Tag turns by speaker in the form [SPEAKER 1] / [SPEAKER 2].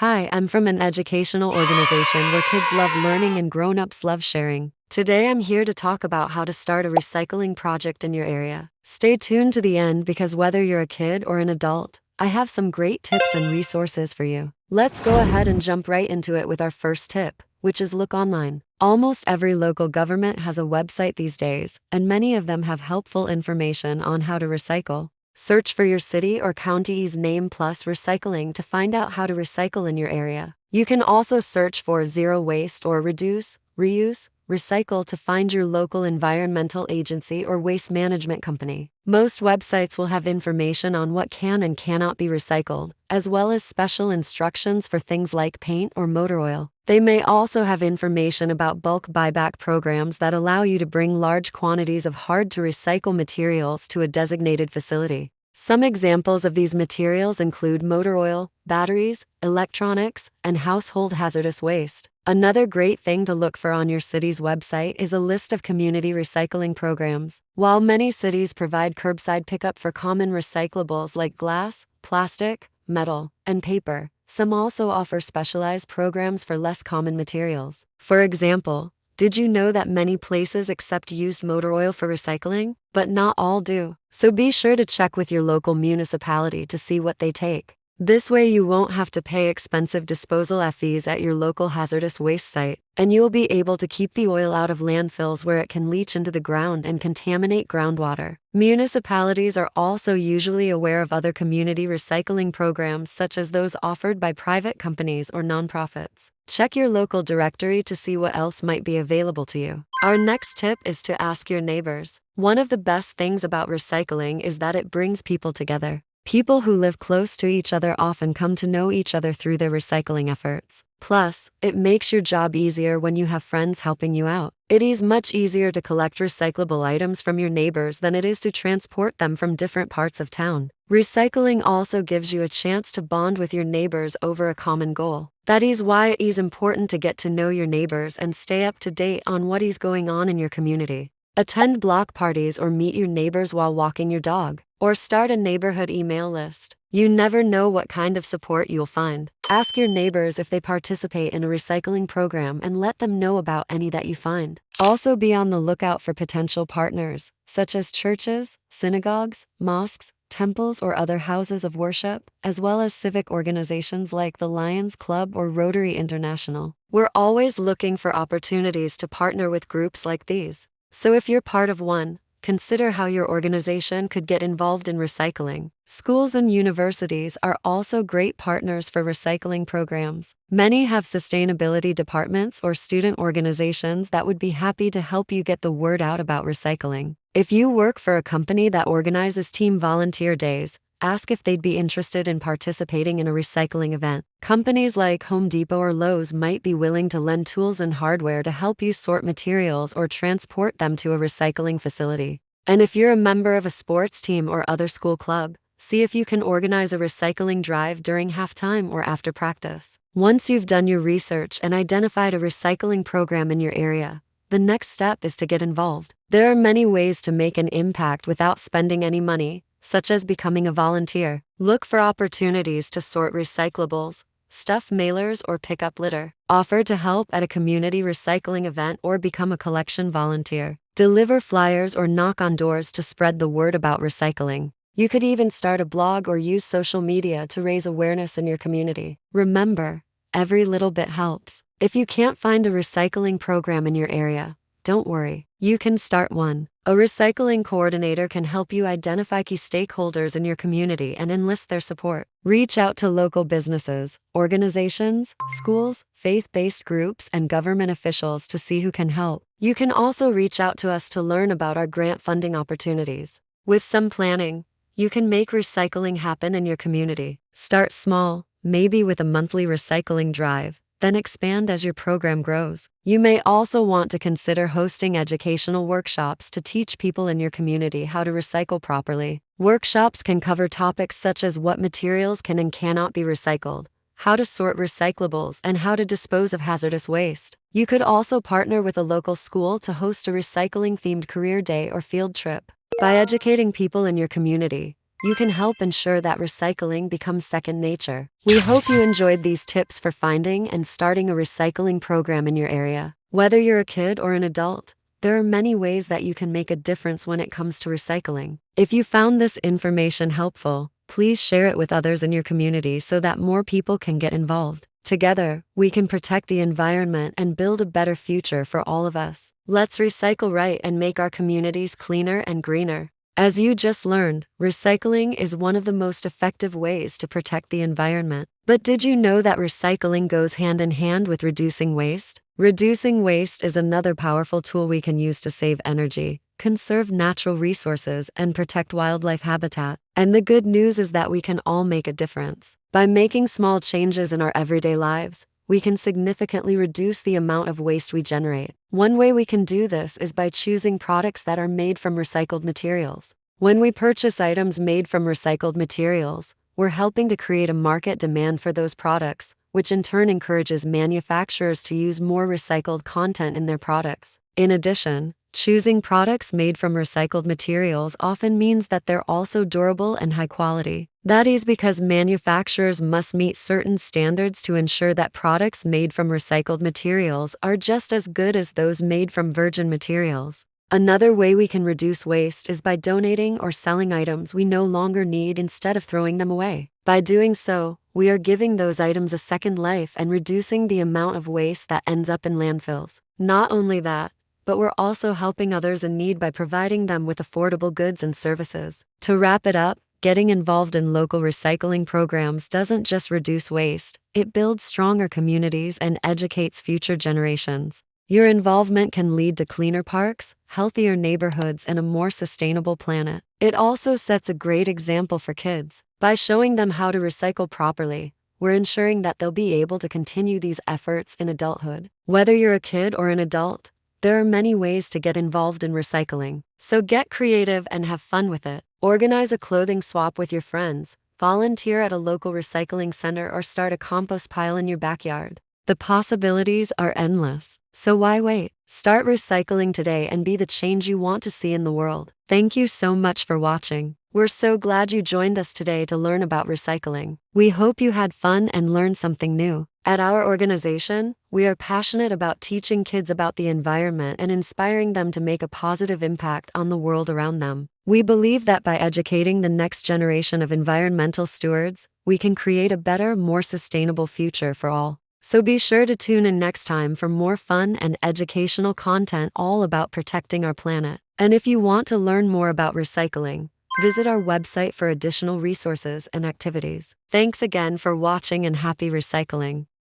[SPEAKER 1] Hi, I'm from an educational organization where kids love learning and grown-ups love sharing. Today I'm here to talk about how to start a recycling project in your area. Stay tuned to the end because whether you're a kid or an adult, I have some great tips and resources for you. Let's go ahead and jump right into it with our first tip, which is look online. Almost every local government has a website these days, and many of them have helpful information on how to recycle. Search for your city or county's name plus recycling to find out how to recycle in your area. You can also search for zero waste or reduce, reuse, recycle to find your local environmental agency or waste management company. Most websites will have information on what can and cannot be recycled, as well as special instructions for things like paint or motor oil. They may also have information about bulk buyback programs that allow you to bring large quantities of hard-to-recycle materials to a designated facility. Some examples of these materials include motor oil, batteries, electronics, and household hazardous waste. Another great thing to look for on your city's website is a list of community recycling programs. While many cities provide curbside pickup for common recyclables like glass, plastic, metal, and paper, some also offer specialized programs for less common materials. For example, did you know that many places accept used motor oil for recycling? But not all do. So be sure to check with your local municipality to see what they take. This way you won't have to pay expensive disposal fees at your local hazardous waste site, and you will be able to keep the oil out of landfills where it can leach into the ground and contaminate groundwater. Municipalities are also usually aware of other community recycling programs such as those offered by private companies or nonprofits. Check your local directory to see what else might be available to you. Our next tip is to ask your neighbors. One of the best things about recycling is that it brings people together. People who live close to each other often come to know each other through their recycling efforts. Plus, it makes your job easier when you have friends helping you out. It is much easier to collect recyclable items from your neighbors than it is to transport them from different parts of town. Recycling also gives you a chance to bond with your neighbors over a common goal. That is why it is important to get to know your neighbors and stay up to date on what is going on in your community. Attend block parties or meet your neighbors while walking your dog, or start a neighborhood email list. You never know what kind of support you'll find. Ask your neighbors if they participate in a recycling program and let them know about any that you find. Also be on the lookout for potential partners, such as churches, synagogues, mosques, temples, or other houses of worship, as well as civic organizations like the Lions Club or Rotary International. We're always looking for opportunities to partner with groups like these. So if you're part of one, consider how your organization could get involved in recycling. Schools and universities are also great partners for recycling programs. Many have sustainability departments or student organizations that would be happy to help you get the word out about recycling. If you work for a company that organizes team volunteer days, ask if they'd be interested in participating in a recycling event. Companies like Home Depot or Lowe's might be willing to lend tools and hardware to help you sort materials or transport them to a recycling facility. And if you're a member of a sports team or other school club, see if you can organize a recycling drive during halftime or after practice. Once you've done your research and identified a recycling program in your area, the next step is to get involved. There are many ways to make an impact without spending any money, such as becoming a volunteer. Look for opportunities to sort recyclables, stuff mailers, or pick up litter. Offer to help at a community recycling event or become a collection volunteer. Deliver flyers or knock on doors to spread the word about recycling. You could even start a blog or use social media to raise awareness in your community. Remember, every little bit helps. If you can't find a recycling program in your area, don't worry, you can start one. A recycling coordinator can help you identify key stakeholders in your community and enlist their support. Reach out to local businesses, organizations, schools, faith-based groups, and government officials to see who can help. You can also reach out to us to learn about our grant funding opportunities. With some planning, you can make recycling happen in your community. Start small, maybe with a monthly recycling drive. Then expand as your program grows. You may also want to consider hosting educational workshops to teach people in your community how to recycle properly. Workshops can cover topics such as what materials can and cannot be recycled, how to sort recyclables, and how to dispose of hazardous waste. You could also partner with a local school to host a recycling-themed career day or field trip. By educating people in your community, you can help ensure that recycling becomes second nature. We hope you enjoyed these tips for finding and starting a recycling program in your area. Whether you're a kid or an adult, there are many ways that you can make a difference when it comes to recycling. If you found this information helpful, please share it with others in your community so that more people can get involved. Together, we can protect the environment and build a better future for all of us. Let's recycle right and make our communities cleaner and greener. As you just learned, recycling is one of the most effective ways to protect the environment. But did you know that recycling goes hand in hand with reducing waste? Reducing waste is another powerful tool we can use to save energy, conserve natural resources, and protect wildlife habitat. And the good news is that we can all make a difference. By making small changes in our everyday lives, we can significantly reduce the amount of waste we generate. One way we can do this is by choosing products that are made from recycled materials. When we purchase items made from recycled materials, we're helping to create a market demand for those products, which in turn encourages manufacturers to use more recycled content in their products. In addition, choosing products made from recycled materials often means that they're also durable and high quality. That is because manufacturers must meet certain standards to ensure that products made from recycled materials are just as good as those made from virgin materials. Another way we can reduce waste is by donating or selling items we no longer need instead of throwing them away. By doing so, we are giving those items a second life and reducing the amount of waste that ends up in landfills. Not only that, but we're also helping others in need by providing them with affordable goods and services. To wrap it up, getting involved in local recycling programs doesn't just reduce waste, it builds stronger communities and educates future generations. Your involvement can lead to cleaner parks, healthier neighborhoods, and a more sustainable planet. It also sets a great example for kids. By showing them how to recycle properly, we're ensuring that they'll be able to continue these efforts in adulthood. Whether you're a kid or an adult, there are many ways to get involved in recycling. So get creative and have fun with it. Organize a clothing swap with your friends, volunteer at a local recycling center, or start a compost pile in your backyard. The possibilities are endless. So why wait? Start recycling today and be the change you want to see in the world. Thank you so much for watching. We're so glad you joined us today to learn about recycling. We hope you had fun and learned something new. At our organization, we are passionate about teaching kids about the environment and inspiring them to make a positive impact on the world around them. We believe that by educating the next generation of environmental stewards, we can create a better, more sustainable future for all. So be sure to tune in next time for more fun and educational content all about protecting our planet. And if you want to learn more about recycling, visit our website for additional resources and activities. Thanks again for watching and happy recycling.